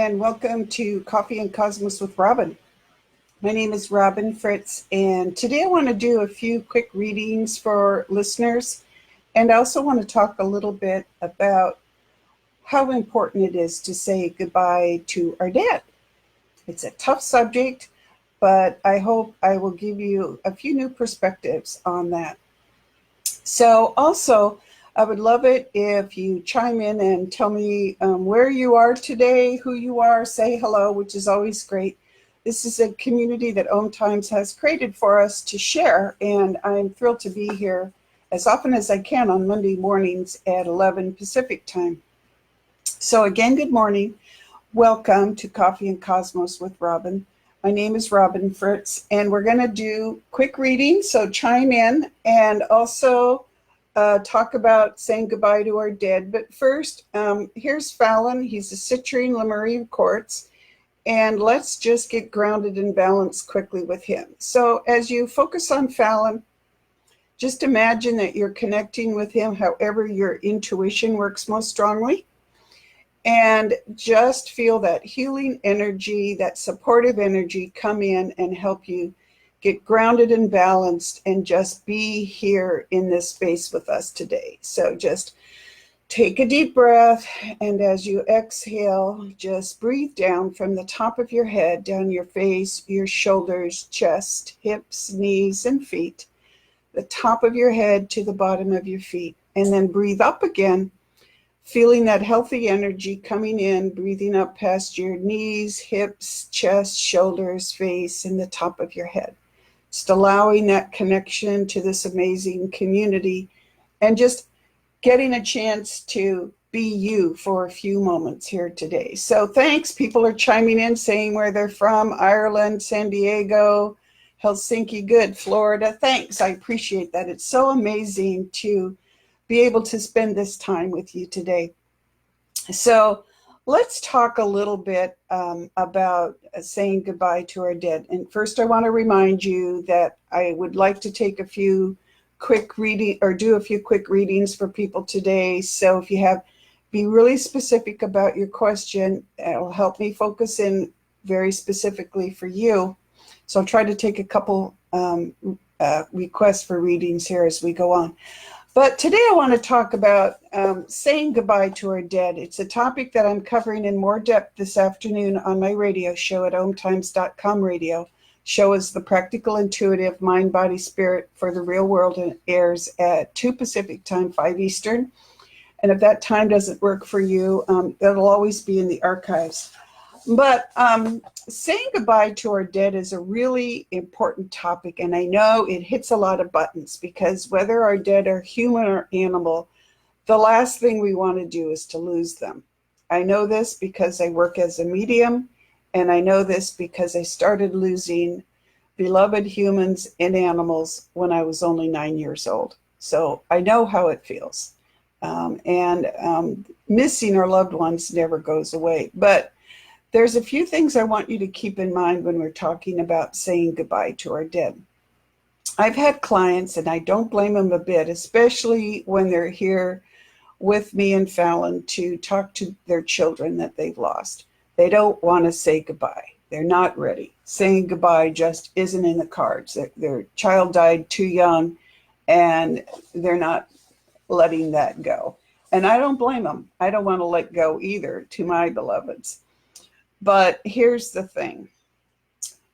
and welcome to Coffee and Cosmos with Robyn. My name is Robyn Fritz, and today I want to do a few quick readings for listeners, and I also want to talk a little bit about how important it is to say goodbye to our dead. It's a tough subject, but I hope I will give you a few new perspectives on that. So also, I would love it if you chime in and tell me where you are today, who you are, say hello, which is always great. This is a community that Om Times has created for us to share, and I'm thrilled to be here as often as I can on Monday mornings at 11 Pacific time. So again, good morning. Welcome to Coffee and Cosmos with Robyn. My name is Robyn Fritz, and we're going to do quick readings, so chime in and also talk about saying goodbye to our dead. But first, here's Fallon. He's a citrine Lemurian quartz. And let's just get grounded and balanced quickly with him. So as you focus on Fallon, just imagine that you're connecting with him however your intuition works most strongly. And just feel that healing energy, that supportive energy come in and help you get grounded and balanced and just be here in this space with us today. So just take a deep breath, and as you exhale, just breathe down from the top of your head, down your face, your shoulders, chest, hips, knees, and feet, the top of your head to the bottom of your feet, and then breathe up again, feeling that healthy energy coming in, breathing up past your knees, hips, chest, shoulders, face, and the top of your head. Just allowing that connection to this amazing community and just getting a chance to be you for a few moments here today. So thanks. People are chiming in, saying where they're from: Ireland, San Diego, Helsinki, good, Florida. Thanks. I appreciate that. It's so amazing to be able to spend this time with you today. So let's talk a little bit about saying goodbye to our dead. And first, I want to remind you that I would like to take a few quick reading or do a few quick readings for people today. So if you have, be really specific about your question. It'll help me focus in very specifically for you. So I'll try to take a couple requests for readings here as we go on. But today I want to talk about saying goodbye to our dead. It's a topic that I'm covering in more depth this afternoon on my radio show at omtimes.com radio. Show is the practical, intuitive, mind, body, spirit for the real world, and it airs at 2 Pacific time, 5 Eastern. And if that time doesn't work for you, that'll always be in the archives. But saying goodbye to our dead is a really important topic, and I know it hits a lot of buttons because whether our dead are human or animal, the last thing we want to do is to lose them. I know this because I work as a medium, and I know this because I started losing beloved humans and animals when I was only 9 years old. So I know how it feels. Missing our loved ones never goes away. But there's a few things I want you to keep in mind when we're talking about saying goodbye to our dead. I've had clients, and I don't blame them a bit, especially when they're here with me and Fallon to talk to their children that they've lost. They don't want to say goodbye. They're not ready. Saying goodbye just isn't in the cards. Their child died too young, and they're not letting that go. And I don't blame them. I don't want to let go either to my beloveds. But here's the thing.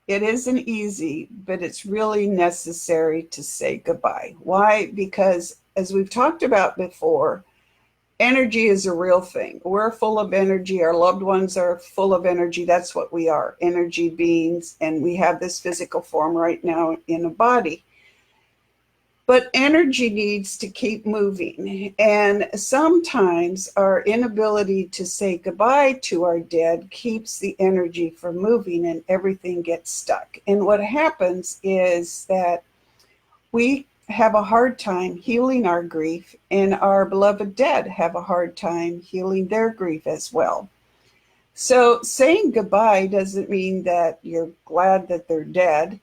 It isn't easy, but it's really necessary to say goodbye. Why? Because as we've talked about before, energy is a real thing. We're full of energy. Our loved ones are full of energy. That's what we are, energy beings. And we have this physical form right now in a body. But energy needs to keep moving. And sometimes our inability to say goodbye to our dead keeps the energy from moving and everything gets stuck. And what happens is that we have a hard time healing our grief, and our beloved dead have a hard time healing their grief as well. So saying goodbye doesn't mean that you're glad that they're dead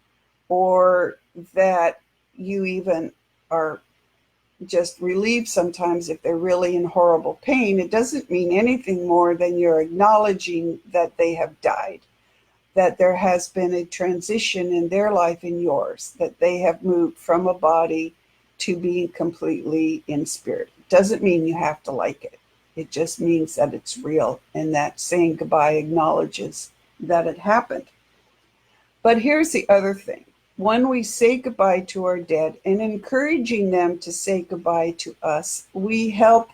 or that you even are just relieved sometimes if they're really in horrible pain, it doesn't mean anything more than you're acknowledging that they have died, that there has been a transition in their life and yours, that they have moved from a body to being completely in spirit. It doesn't mean you have to like it. It just means that it's real and that saying goodbye acknowledges that it happened. But here's the other thing. When we say goodbye to our dead and encouraging them to say goodbye to us, we help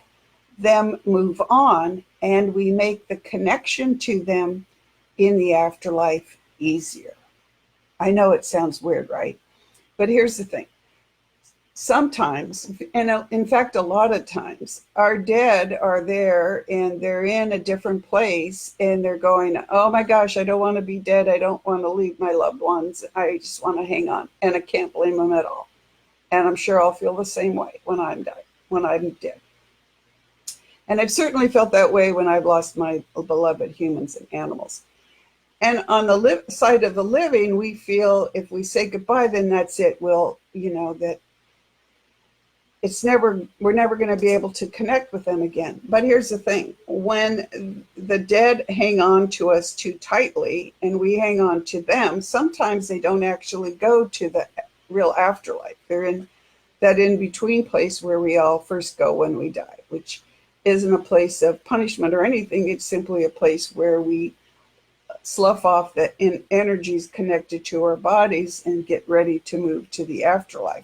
them move on and we make the connection to them in the afterlife easier. I know it sounds weird, right? But here's the thing. Sometimes, and in fact, a lot of times, our dead are there and they're in a different place and they're going, oh my gosh, I don't want to be dead. I don't want to leave my loved ones. I just want to hang on. And I can't blame them at all. And I'm sure I'll feel the same way when I'm dead. And I've certainly felt that way when I've lost my beloved humans and animals. And on the side of the living, we feel if we say goodbye, then that's it. We'll, that we're never going to be able to connect with them again. But here's the thing. When the dead hang on to us too tightly and we hang on to them, sometimes they don't actually go to the real afterlife. They're in that in-between place where we all first go when we die, which isn't a place of punishment or anything. It's simply a place where we slough off the energies connected to our bodies and get ready to move to the afterlife.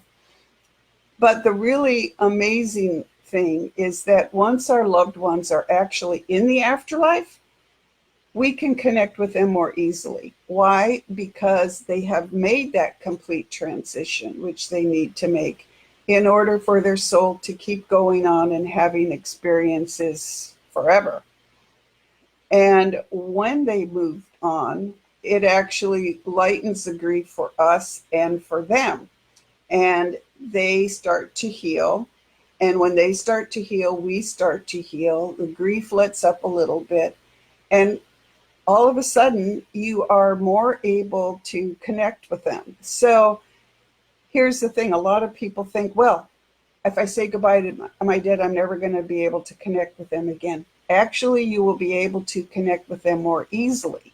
But the really amazing thing is that once our loved ones are actually in the afterlife, we can connect with them more easily. Why? Because they have made that complete transition, which they need to make in order for their soul to keep going on and having experiences forever. And when they move on, it actually lightens the grief for us and for them. And they start to heal. And when they start to heal, we start to heal. The grief lets up a little bit. And all of a sudden, you are more able to connect with them. So here's the thing. A lot of people think, well, if I say goodbye to my dead, I'm never going to be able to connect with them again. Actually, you will be able to connect with them more easily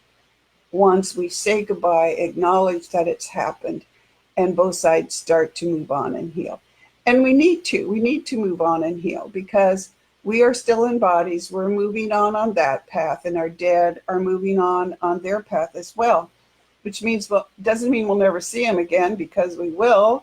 once we say goodbye, acknowledge that it's happened, and both sides start to move on and heal. And we need to move on and heal because we are still in bodies. We're moving on that path, and our dead are moving on their path as well, which means, well, doesn't mean we'll never see them again, because we will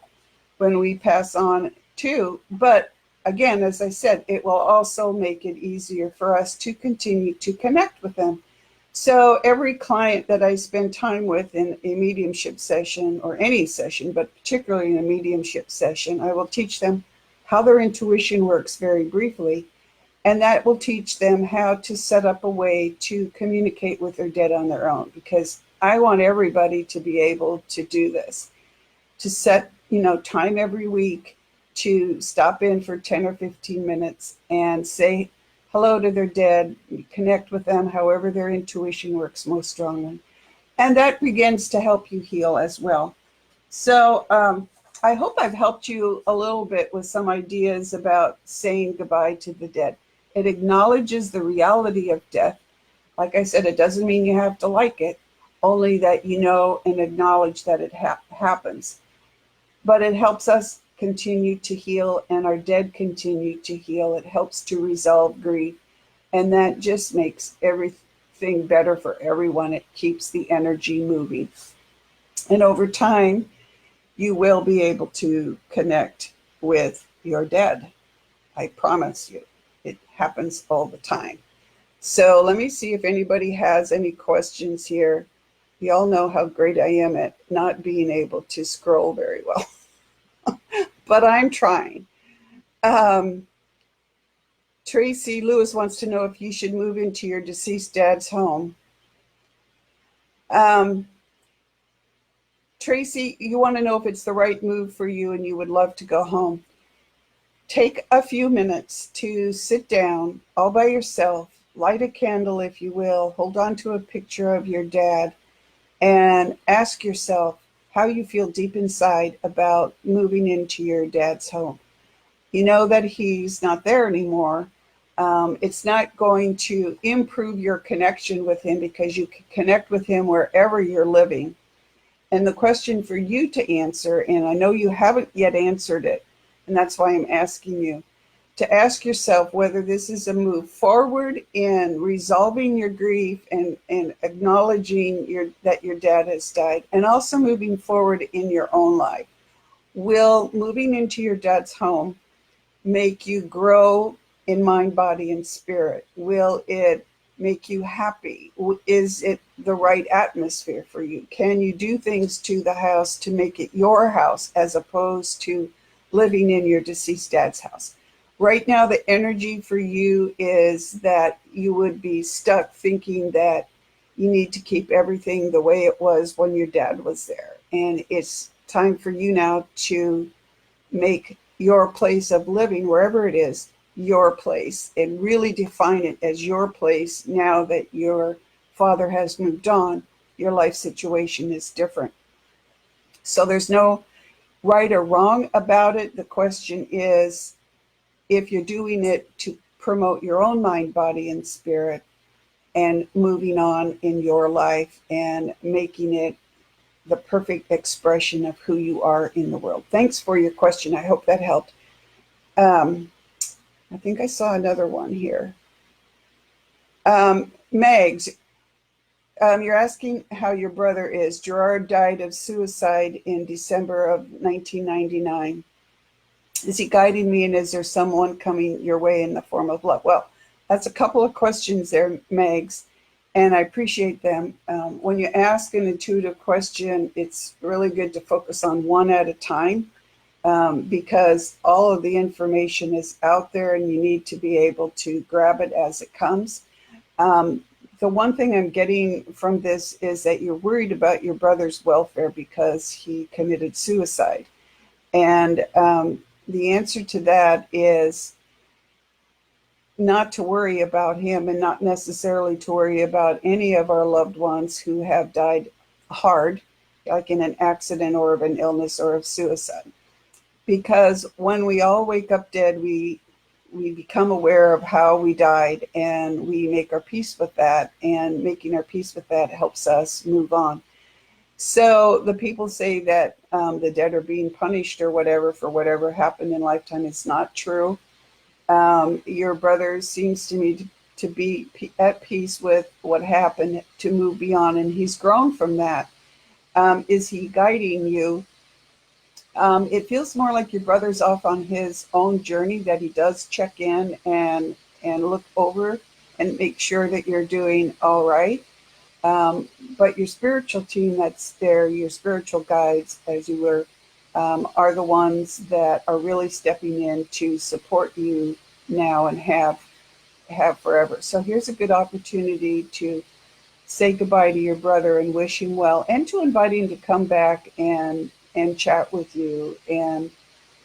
when we pass on too. But again, as I said, it will also make it easier for us to continue to connect with them. So every client that I spend time with in a mediumship session, or any session, but particularly in a mediumship session, I will teach them how their intuition works very briefly. And that will teach them how to set up a way to communicate with their dead on their own, because I want everybody to be able to do this, to set, time every week to stop in for 10 or 15 minutes and say hello to their dead, connect with them however their intuition works most strongly. And that begins to help you heal as well. So I hope I've helped you a little bit with some ideas about saying goodbye to the dead. It acknowledges the reality of death. Like I said, it doesn't mean you have to like it, only that you know and acknowledge that it happens. But it helps us continue to heal, and our dead continue to heal. It helps to resolve grief, and that just makes everything better for everyone. It keeps the energy moving, and over time you will be able to connect with your dead. I promise you, it happens all the time. So let me see if anybody has any questions here. You all know how great I am at not being able to scroll very well. But I'm trying. Tracy Lewis wants to know if you should move into your deceased dad's home. Tracy, you want to know if it's the right move for you and you would love to go home. Take a few minutes to sit down all by yourself, light a candle if you will, hold on to a picture of your dad, and ask yourself how you feel deep inside about moving into your dad's home. You know that he's not there anymore. It's not going to improve your connection with him because you can connect with him wherever you're living. And the question for you to answer, and I know you haven't yet answered it, and that's why I'm asking you, to ask yourself whether this is a move forward in resolving your grief and acknowledging that your dad has died, and also moving forward in your own life. Will moving into your dad's home make you grow in mind, body, and spirit? Will it make you happy? Is it the right atmosphere for you? Can you do things to the house to make it your house as opposed to living in your deceased dad's house? Right now, the energy for you is that you would be stuck thinking that you need to keep everything the way it was when your dad was there. And it's time for you now to make your place of living, wherever it is, your place, and really define it as your place. Now that your father has moved on, your life situation is different. So there's no right or wrong about it. The question is, if you're doing it to promote your own mind, body, and spirit, and moving on in your life and making it the perfect expression of who you are in the world. Thanks for your question. I hope that helped. I think I saw another one here. Megs, you're asking how your brother is. Gerard died of suicide in December of 1999. Is he guiding me, and is there someone coming your way in the form of love? Well, that's a couple of questions there, Megs, and I appreciate them. When you ask an intuitive question, it's really good to focus on one at a time, because all of the information is out there and you need to be able to grab it as it comes. The one thing I'm getting from this is that you're worried about your brother's welfare because he committed suicide. And the answer to that is not to worry about him, and not necessarily to worry about any of our loved ones who have died hard, like in an accident or of an illness or of suicide. Because when we all wake up dead, we become aware of how we died, and we make our peace with that, and making our peace with that helps us move on. So the people say that the dead are being punished or whatever for whatever happened in lifetime. It's not true. Your brother seems to me to be at peace with what happened, to move beyond, and he's grown from that. Is he guiding you? It feels more like your brother's off on his own journey, that he does check in and look over and make sure that you're doing all right. But your spiritual team that's there, your spiritual guides, as you were, are the ones that are really stepping in to support you now and have forever. So here's a good opportunity to say goodbye to your brother and wish him well, and to invite him to come back and chat with you, and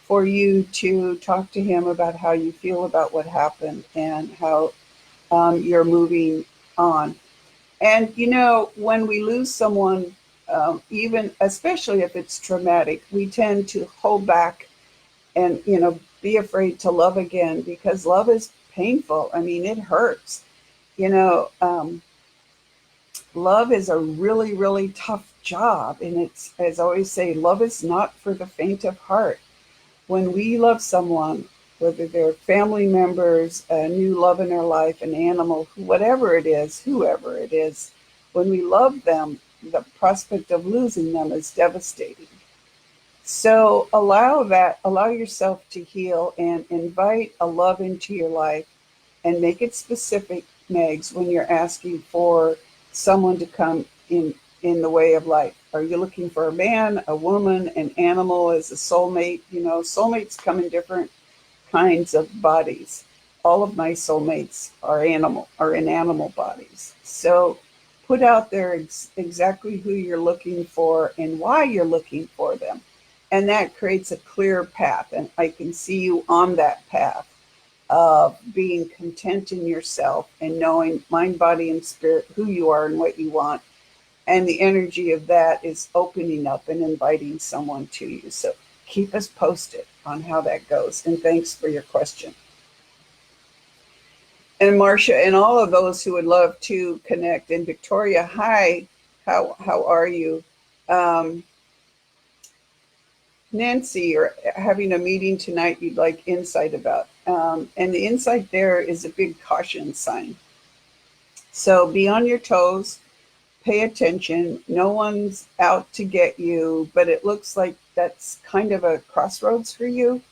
for you to talk to him about how you feel about what happened and how you're moving on. And, when we lose someone, even especially if it's traumatic, we tend to hold back and, be afraid to love again, because love is painful. I mean, it hurts. Love is a really, really tough job. And it's, as I always say, love is not for the faint of heart. When we love someone, whether they're family members, a new love in our life, an animal, whatever it is, whoever it is, when we love them, the prospect of losing them is devastating. So allow yourself to heal, and invite a love into your life, and make it specific, Megs, when you're asking for someone to come in the way of life. Are you looking for a man, a woman, an animal as a soulmate? Soulmates come in different kinds of bodies. All of my soulmates are in animal bodies. So put out there exactly who you're looking for and why you're looking for them. And that creates a clear path. And I can see you on that path of being content in yourself and knowing mind, body, and spirit who you are and what you want. And the energy of that is opening up and inviting someone to you. So keep us posted. on how that goes. And thanks for your question. And Marcia and all of those who would love to connect. And Victoria, hi, how are you? Um, Nancy, you're having a meeting tonight you'd like insight about. And the insight there is a big caution sign. So be on your toes, pay attention. No one's out to get you, but it looks like that's kind of a crossroads for you.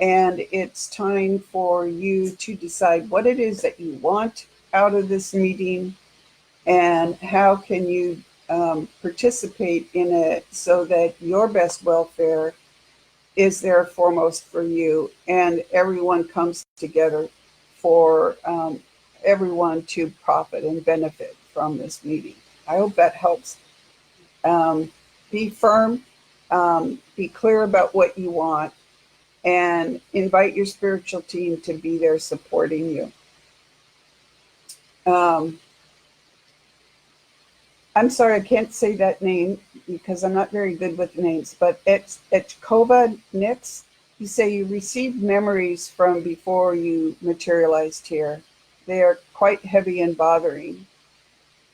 And it's time for you to decide what it is that you want out of this meeting and how can you participate in it so that your best welfare is there foremost for you and everyone comes together for everyone to profit and benefit from this meeting. I hope that helps. Be firm, be clear about what you want, and invite your spiritual team to be there supporting you. I'm sorry, I can't say that name because I'm not very good with names, but it's Kova Nix. You say you received memories from before you materialized here. They are quite heavy and bothering.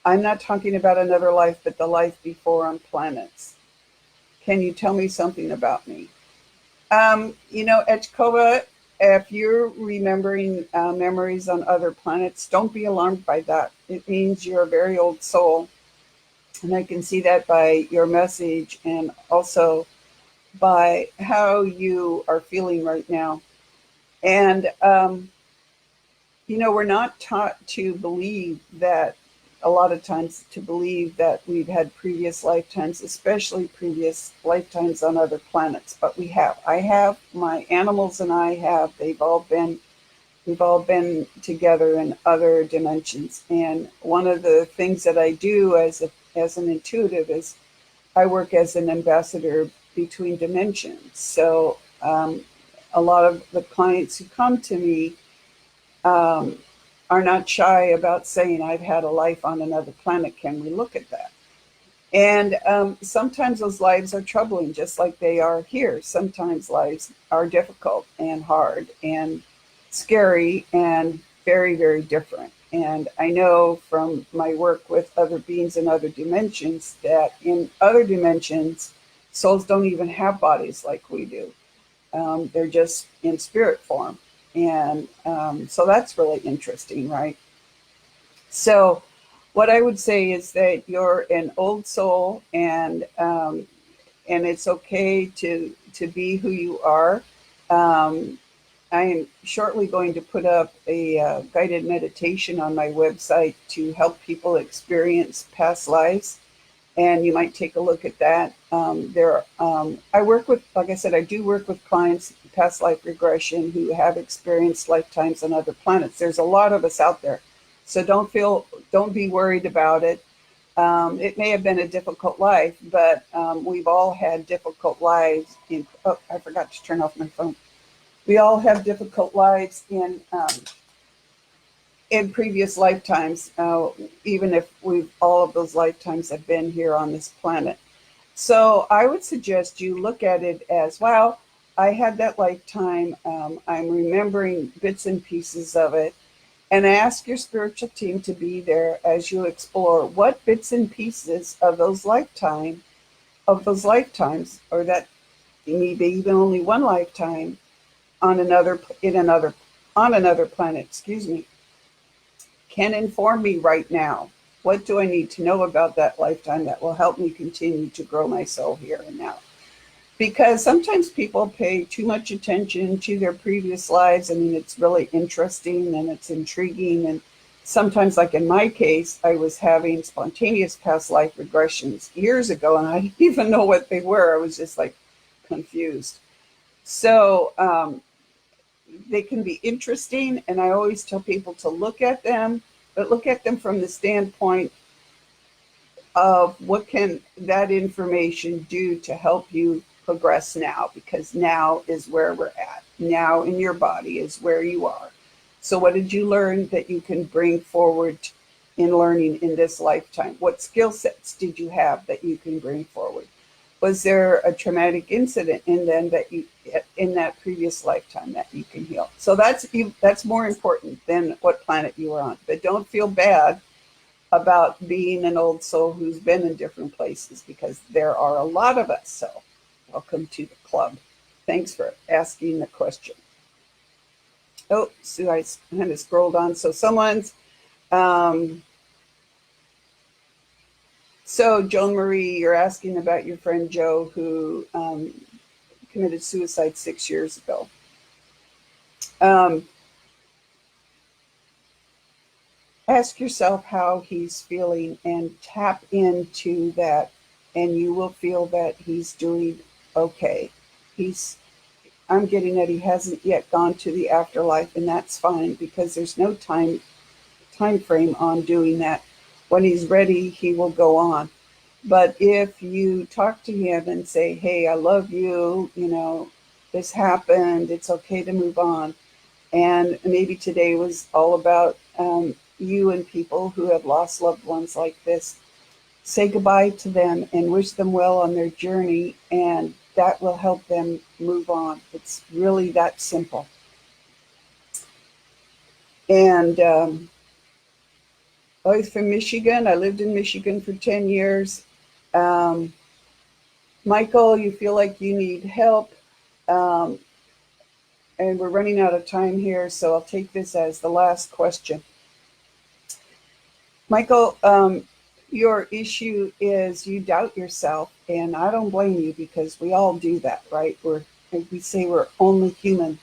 I'm not talking about another life, but the life before on planets. Can you tell me something about me? Echkova, if you're remembering memories on other planets, don't be alarmed by that. It means you're a very old soul. And I can see that by your message and also by how you are feeling right now. And, we're not taught to believe that, a lot of times, to believe that we've had previous lifetimes, especially previous lifetimes on other planets. But we have. I have, my animals and I have. We've all been together in other dimensions. And one of the things that I do as an intuitive is I work as an ambassador between dimensions. So a lot of the clients who come to me are not shy about saying, I've had a life on another planet. Can we look at that? And sometimes those lives are troubling, just like they are here. Sometimes lives are difficult and hard and scary and very, very different. And I know from my work with other beings in other dimensions that in other dimensions, souls don't even have bodies like we do. They're just in spirit form. And so that's really interesting, right? So what I would say is that you're an old soul and it's okay to be who you are. I am shortly going to put up a guided meditation on my website to help people experience past lives. And you might take a look at that. I work with, like I said, I do work with clients, past life regression, who have experienced lifetimes on other planets. There's a lot of us out there. So don't be worried about it. It may have been a difficult life, but we've all had difficult lives. I forgot to turn off my phone. We all have difficult lives in previous lifetimes, even if all of those lifetimes have been here on this planet. So I would suggest you look at it as, wow, I had that lifetime. I'm remembering bits and pieces of it. And ask your spiritual team to be there as you explore what bits and pieces of those lifetimes, or that maybe even only one lifetime on another planet, can inform me right now. What do I need to know about that lifetime that will help me continue to grow my soul here and now? Because sometimes people pay too much attention to their previous lives. I mean, it's really interesting and it's intriguing. And sometimes, like in my case, I was having spontaneous past life regressions years ago, and I didn't even know what they were. I was just like confused. So they can be interesting, and I always tell people to look at them, but look at them from the standpoint of what can that information do to help you progress now, because now is where we're at. Now in your body is where you are. So what did you learn that you can bring forward in learning in this lifetime? What skill sets did you have that you can bring forward? Was there a traumatic incident in them that in that previous lifetime that you can heal. So that's more important than what planet you were on. But don't feel bad about being an old soul who's been in different places, because there are a lot of us. So welcome to the club. Thanks for asking the question. Oh, so I kind of scrolled on. So so Joan Marie, you're asking about your friend Joe who committed suicide 6 years ago. Ask yourself how he's feeling and tap into that, and you will feel that he's doing okay. I'm getting that he hasn't yet gone to the afterlife, and that's fine, because there's no time frame on doing that. When he's ready, he will go on. But if you talk to him and say, hey, I love you, this happened, it's okay to move on. And maybe today was all about you and people who have lost loved ones like this. Say goodbye to them and wish them well on their journey, and that will help them move on. It's really that simple. And I was from Michigan. I lived in Michigan for 10 years. Michael, you feel like you need help. And we're running out of time here, so I'll take this as the last question. Michael, your issue is you doubt yourself, and I don't blame you, because we all do that, right? We say we're only human.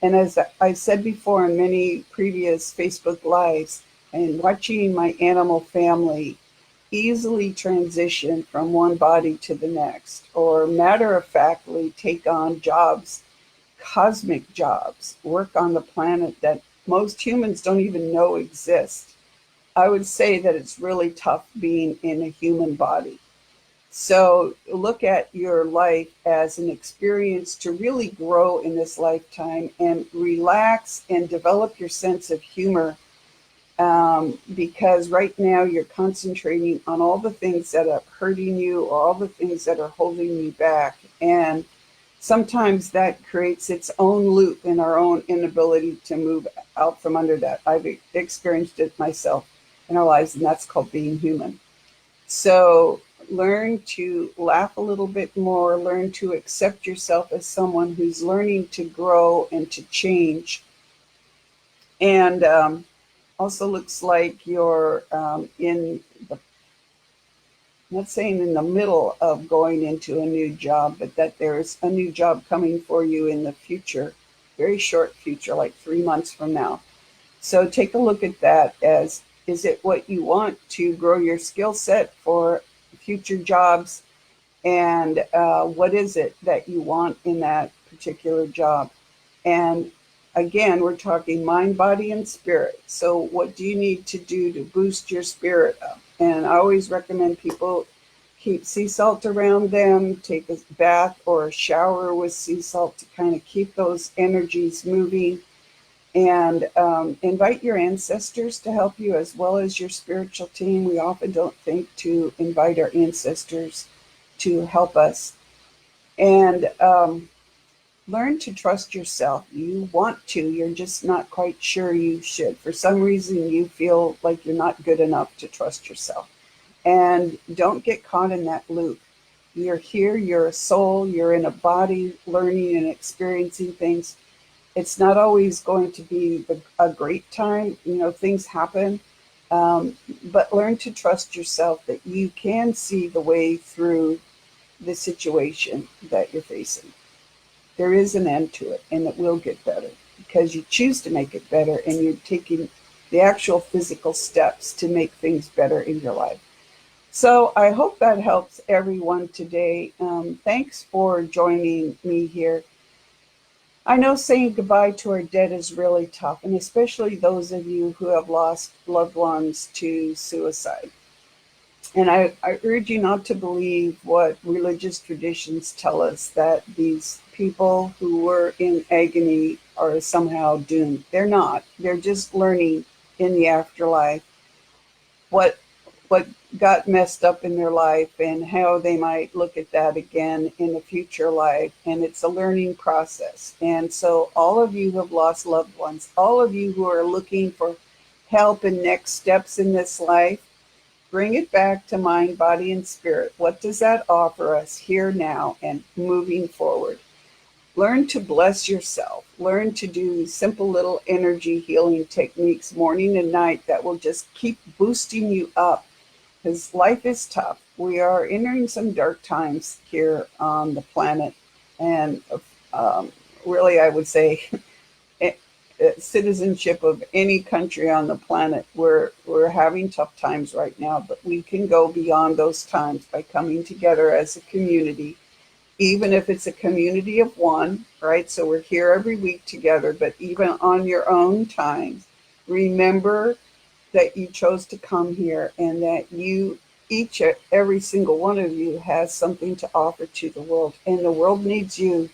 And as I said before in many previous Facebook Lives, and watching my animal family easily transition from one body to the next, or matter-of-factly take on jobs, cosmic jobs, work on the planet that most humans don't even know exist. I would say that it's really tough being in a human body. So look at your life as an experience to really grow in this lifetime, and relax and develop your sense of humor, because right now you're concentrating on all the things that are hurting you, or all the things that are holding you back. And sometimes that creates its own loop in our own inability to move out from under that. I've experienced it myself in our lives, and that's called being human. So learn to laugh a little bit more, learn to accept yourself as someone who's learning to grow and to change. And also looks like you're not saying in the middle of going into a new job, but that there's a new job coming for you in the future, very short future, like 3 months from now. So take a look at that as, is it what you want to grow your skill set for future jobs? And what is it that you want in that particular job? And again, we're talking mind, body, and spirit. So what do you need to do to boost your spirit up? And I always recommend people keep sea salt around them, take a bath or a shower with sea salt to kind of keep those energies moving. And invite your ancestors to help you, as well as your spiritual team. We often don't think to invite our ancestors to help us. And learn to trust yourself. You want to, you're just not quite sure you should. For some reason, you feel like you're not good enough to trust yourself. And don't get caught in that loop. You're here, you're a soul, you're in a body, learning and experiencing things. It's not always going to be a great time. Things happen. But learn to trust yourself that you can see the way through the situation that you're facing. There is an end to it, and it will get better, because you choose to make it better, and you're taking the actual physical steps to make things better in your life. So I hope that helps everyone today. Thanks for joining me here. I know saying goodbye to our dead is really tough, and especially those of you who have lost loved ones to suicide. And I urge you not to believe what religious traditions tell us, that these people who were in agony are somehow doomed. They're not. They're just learning in the afterlife what what got messed up in their life and how they might look at that again in a future life. And it's a learning process. And so all of you who have lost loved ones, all of you who are looking for help and next steps in this life, bring it back to mind, body, and spirit. What does that offer us here now and moving forward? Learn to bless yourself. Learn to do simple little energy healing techniques morning and night that will just keep boosting you up, because life is tough. We are entering some dark times here on the planet. And um, really, I would say citizenship of any country on the planet, we're having tough times right now, but we can go beyond those times by coming together as a community, even if it's a community of one, right? So we're here every week together, but even on your own time, remember that you chose to come here and that you, each, every single one of you has something to offer to the world. And the world needs you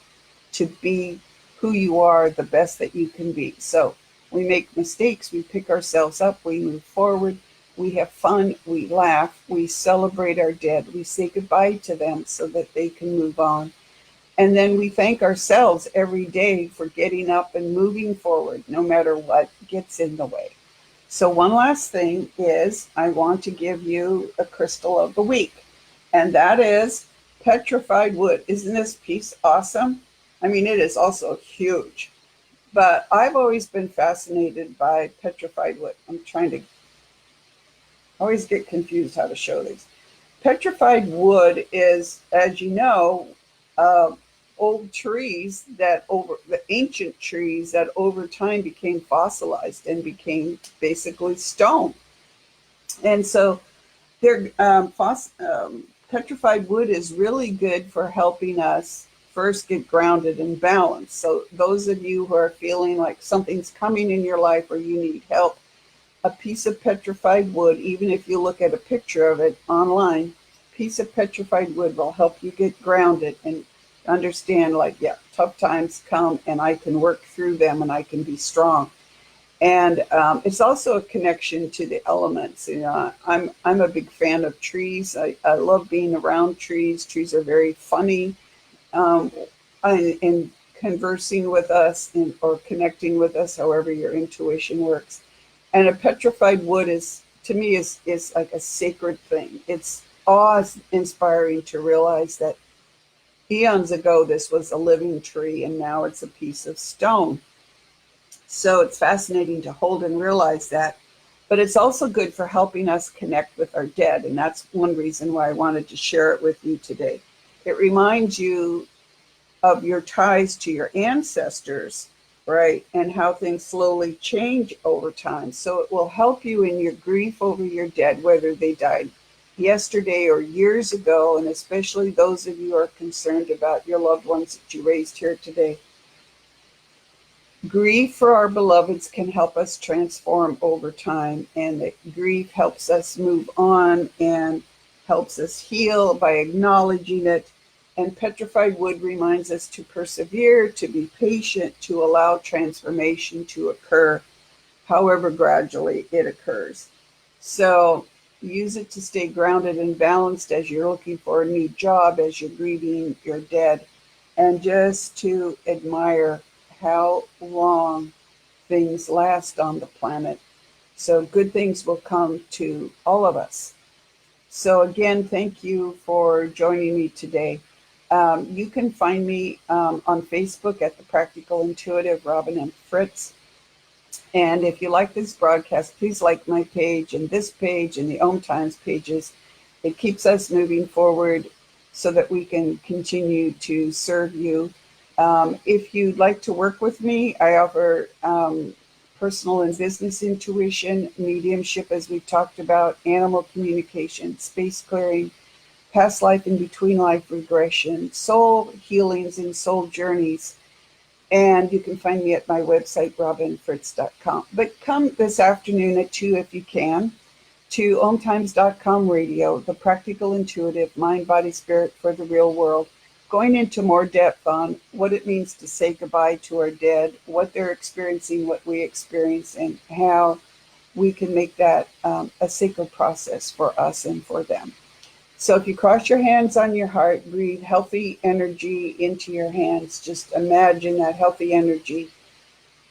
to be who you are, the best that you can be. So we make mistakes, we pick ourselves up, we move forward, we have fun, we laugh, we celebrate our dead, we say goodbye to them so that they can move on. And then we thank ourselves every day for getting up and moving forward, no matter what gets in the way. So one last thing is I want to give you a crystal of the week, and that is petrified wood. Isn't this piece awesome? I mean, it is also huge, but I've always been fascinated by petrified wood. I'm trying to always get confused how to show these. Petrified wood is, as you know, uh, old trees that over the ancient trees that over time became fossilized and became basically stone. And so they're petrified wood is really good for helping us first get grounded and balanced. So those of you who are feeling like something's coming in your life or you need help, a piece of petrified wood, even if you look at a picture of it online, a piece of petrified wood will help you get grounded and understand, like, yeah, tough times come and I can work through them and I can be strong. And it's also a connection to the elements. You know, I'm a big fan of trees. I love being around trees. Trees are very funny um, in conversing with us or connecting with us, however your intuition works. And a petrified wood is, to me, is like a sacred thing. It's awe-inspiring to realize that eons ago this was a living tree and now it's a piece of stone. So it's fascinating to hold and realize that. But it's also good for helping us connect with our dead. And that's one reason why I wanted to share it with you today. It reminds you of your ties to your ancestors, right? And how things slowly change over time. So it will help you in your grief over your dead, whether they died yesterday or years ago. And especially those of you who are concerned about your loved ones that you raised here today. Grief for our beloveds can help us transform over time, and that grief helps us move on and helps us heal by acknowledging it. And petrified wood reminds us to persevere, to be patient, to allow transformation to occur, however gradually it occurs. So use it to stay grounded and balanced as you're looking for a new job, as you're grieving your dead, and just to admire how long things last on the planet. So good things will come to all of us. So again, thank you for joining me today. You can find me on Facebook at The Practical Intuitive, Robyn and Fritz. And if you like this broadcast, please like my page and this page and the Om Times pages. It keeps us moving forward so that we can continue to serve you. If you'd like to work with me, I offer personal and business intuition, mediumship, as we've talked about, animal communication, space clearing, past life and between life regression, soul healings and soul journeys. And you can find me at my website, robynfritz.com. But come this afternoon at 2 if you can to omtimes.com radio, the practical intuitive mind, body, spirit for the real world, going into more depth on what it means to say goodbye to our dead, what they're experiencing, what we experience, and how we can make that a sacred process for us and for them. So if you cross your hands on your heart, breathe healthy energy into your hands. Just imagine that healthy energy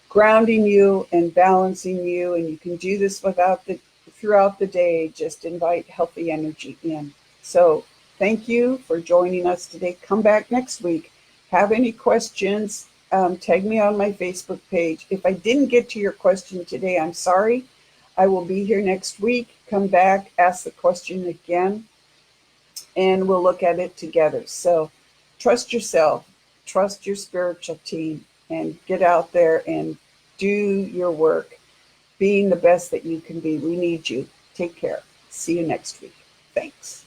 grounding you and balancing you. And you can do this throughout the day. Just invite healthy energy in. So thank you for joining us today. Come back next week. Have any questions? Tag me on my Facebook page. If I didn't get to your question today, I'm sorry. I will be here next week. Come back, ask the question again, and we'll look at it together. So trust yourself, trust your spiritual team, and get out there and do your work, being the best that you can be. We need you. Take care. See you next week. Thanks.